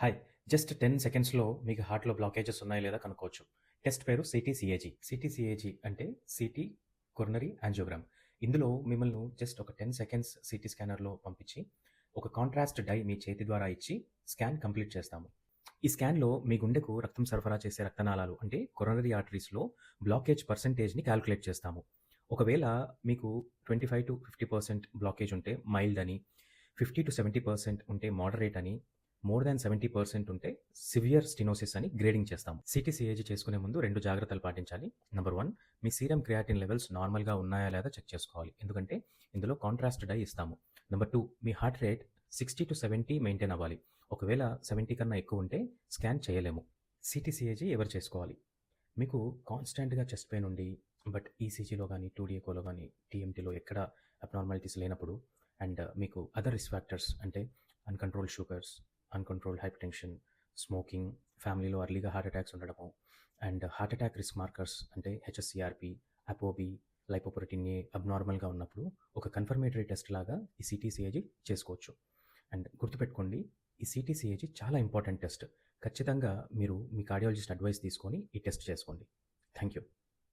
Hi. Just 10 సెకండ్స్‌లో మీకు హార్ట్‌లో బ్లాకేజెస్ ఉన్నాయా లేదా కనుక్కోవచ్చు. టెస్ట్ పేరు సీటీ-సీఏజీ. సీటీ-సీఏజీ అంటే సీటీ కొరనరీ యాంజియోగ్రామ్. ఇందులో మిమ్మల్ని జస్ట్ ఒక 10 సెకండ్స్ సీటీ స్కానర్‌లో పంపించి, ఒక కాంట్రాస్ట్ డై మీ చేతి ద్వారా ఇచ్చి స్కాన్ కంప్లీట్ చేస్తాము. ఈ స్కాన్‌లో మీ గుండెకు రక్తం సరఫరా చేసే రక్తనాళాలు అంటే కొరనరీ ఆర్టరీస్‌లో బ్లాకేజ్ పర్సెంటేజ్‌ని కాలిక్యులేట్ చేస్తాము. ఒకవేళ మీకు 25-50% బ్లాకేజ్ ఉంటే మైల్డ్ అని, 50-70% ఉంటే మోడరేట్ అని, మోర్ దాన్ 70% ఉంటే సివియర్ స్టెనోసిస్ అని గ్రేడింగ్ చేస్తాము. సీటీ-సీఏజీ చేసుకునే ముందు 2 జాగ్రత్తలు పాటించాలి. నంబర్ 1, మీ సీరం క్రియాటిన్ లెవెల్స్ నార్మల్‌గా ఉన్నాయా లేదా చెక్ చేసుకోవాలి. ఎందుకంటే ఇందులో కాంట్రాస్ట్ డై ఇస్తాము. నంబర్ 2, మీ హార్ట్ రేట్ 60-70 మెయింటైన్ అవ్వాలి. ఒకవేళ 70 కన్నా ఎక్కువ ఉంటే స్కాన్ చేయలేము. సీటీ-సీఏజీ ఎవరు చేసుకోవాలి? మీకు కాన్స్టాంట్‌గా చెస్ట్ పెయిన్ ఉండి, బట్ ఈసీజీలో గానీ, 2D ఎకోలో గానీ, టీఎంటీలో ఎక్కడ అబ్నార్మాలిటీస్ లేనప్పుడు అండ్ మీకు అదర్ రిస్క్ ఫ్యాక్టర్స్ అంటే uncontrolled sugars, uncontrolled hypertension, smoking, ఫ్యామిలీలో ఎర్లీగా హార్ట్ అటాక్స్ ఉండడము and heart attack risk markers అంటే హెచ్ఎస్‌సీఆర్‌పీ, అపోబీ, లైపోప్రోటీన్ ఏ అబ్నార్మల్‌గా ఉన్నప్పుడు ఒక కన్ఫర్మేటరీ టెస్ట్ లాగా ఈ సీటీ-సీఏజీ చేసుకోవచ్చు. అండ్ గుర్తుపెట్టుకోండి, ఈ సీటీ-సీఏజీ చాలా ఇంపార్టెంట్ టెస్ట్. ఖచ్చితంగా మీరు మీ కార్డియాలజిస్ట్ అడ్వైస్ తీసుకొని ఈ టెస్ట్ చేసుకోండి. Thank you.